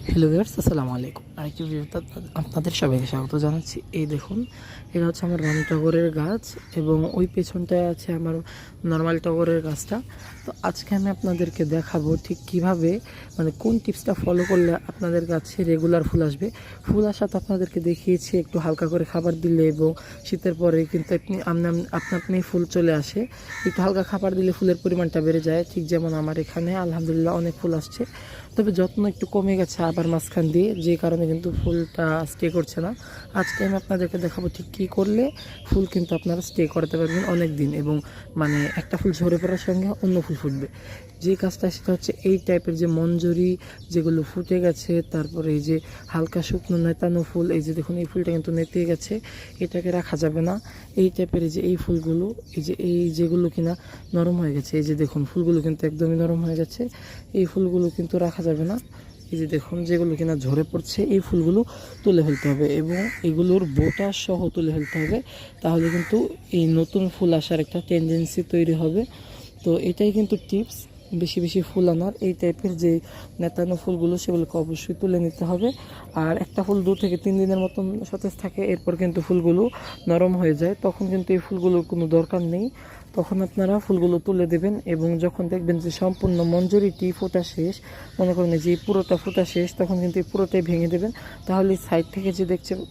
Hello viewers, আসসালামু আলাইকুম। আরেকটি ভিডিওতে আপনাদের সবাইকে স্বাগত জানাচ্ছি। এই দেখুন, এটা হচ্ছে আমার রানী টগরের গাছ এবং ওই পেছনটায় আছে আমার নর্মাল টগরের গাছটা। তো আজকে আমি আপনাদেরকে দেখাবো ঠিক কিভাবে, মানে কোন টিপসটা ফলো করলে আপনাদের গাছে রেগুলার ফুল আসবে। ফুল আসা তো আপনাদেরকে দেখিয়েছি, একটু হালকা করে খাবার দিলে এবং শীতের পরে কিন্তু আপনি ফুল চলে আসে। একটু হালকা খাবার দিলে ফুলের পরিমাণটা বেড়ে যায়, ঠিক যেমন আমার এখানে আলহামদুলিল্লাহ অনেক ফুল আসছে। তবে যত্ন একটু কমে গেছে আবার মাঝখান দিয়ে, যে কারণে কিন্তু ফুলটা স্টে করছে না। আজকে আমি আপনাদেরকে দেখাবো ঠিক কী করলে ফুল কিন্তু আপনারা স্টে করতে পারবেন অনেক দিন, এবং মানে একটা ফুল ঝরে পড়ার সঙ্গে অন্য ফুল ফুটবে। যে কাজটা সেটা হচ্ছে এই টাইপের যে মঞ্জুরি যেগুলো ফুটে গেছে, তারপরে এই যে হালকা শুকনো নেতানো ফুল, এই যে দেখুন এই ফুলটা কিন্তু নেতে গেছে, এটাকে রাখা যাবে না। এই টাইপের এই যে এই ফুলগুলো, এই যেগুলো কিনা নরম হয়ে গেছে, এই যে দেখুন ফুলগুলো কিন্তু একদমই নরম হয়ে গেছে, এই ফুলগুলো কিন্তু রাখা যাবে না। এই যে দেখুন যেগুলো কিনা ঝরে পড়ছে, এই ফুলগুলো তুলে ফেলতে হবে এবং এগুলোর বোটা সহ তুলে ফেলতে হবে। তাহলে কিন্তু এই নতুন ফুল আসার একটা টেন্ডেন্সি তৈরি হবে। তো এটাই কিন্তু টিপস, বেশি বেশি ফুল আনার। এই টাইপের যে নেতানো ফুলগুলো সেগুলোকে অবশ্যই তুলে নিতে হবে। আর একটা ফুল 2 থেকে 3 দিনের মতন সতেজ থাকে, এরপর কিন্তু ফুলগুলো নরম হয়ে যায়, তখন কিন্তু এই ফুলগুলোর কোনো দরকার নেই। তখন আপনারা ফুলগুলো তুলে দেবেন এবং যখন দেখবেন যে সম্পূর্ণ মঞ্জুরিটি ফোটা শেষ, মনে করেন যে পুরোটা ফোটা শেষ, তখন কিন্তু এই পুরোটাই ভেঙে দেবেন। তাহলে সাইড থেকে যে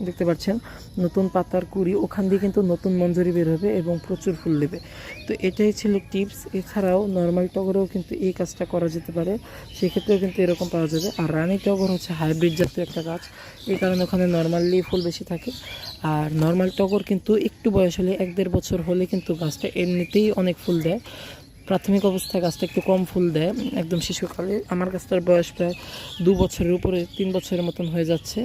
দেখতে পাচ্ছেন নতুন পাতার কুড়ি, ওখান দিয়ে কিন্তু নতুন মঞ্জুরি বের হবে এবং প্রচুর ফুল দেবে। তো এটাই ছিল টিপস। এছাড়াও নর্মাল টগরেও কিন্তু এই কাজটা করা যেতে পারে, সেক্ষেত্রেও কিন্তু এরকম পাওয়া যাবে। আর রানী টগর হচ্ছে হাইব্রিড জাতীয় একটা গাছ, এই কারণে ওখানে নর্মালি ফুল বেশি থাকে। আর নর্মাল টগর কিন্তু একটু বয়স হলে 1-1.5 বছর হলে কিন্তু গাছটা এমনিতেই অনেক ফুল দেয়। প্রাথমিক অবস্থায় গাছটা একটু কম ফুল দেয় একদম শিশুকালে। আমার গাছটার বয়স প্রায় 2 বছরের উপরে, 3 বছরের মতন হয়ে যাচ্ছে,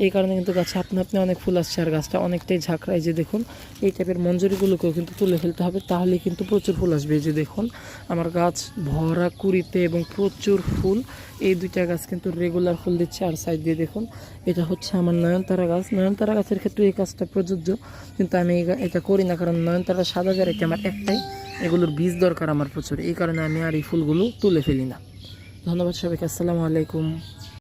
এই কারণে কিন্তু গাছে আপনি অনেক ফুল আসছে আর গাছটা অনেকটাই ঝাঁকড়ায়। যে দেখুন এই টাইপের মঞ্জুরিগুলোকেও কিন্তু তুলে ফেলতে হবে, তাহলে কিন্তু প্রচুর ফুল আসবে। এই যে দেখুন আমার গাছ ভরা কুড়িতে এবং প্রচুর ফুল, এই 2টা গাছ কিন্তু রেগুলার ফুল দিচ্ছে। আর সাইড দিয়ে দেখুন এটা হচ্ছে আমার নয়নতারা গাছ। নয়নতারা গাছের ক্ষেত্রে এই কাজটা প্রযোজ্য, কিন্তু আমি এটা করি না, কারণ নয়নতারা সাদা ভ্যারাইটি আমার একটাই, এগুলোর বীজ দরকার আমার প্রচুর, এই কারণে আমি আর এই ফুলগুলো তুলে ফেলি না। ধন্যবাদ সবাইকে, আসসালামু আলাইকুম।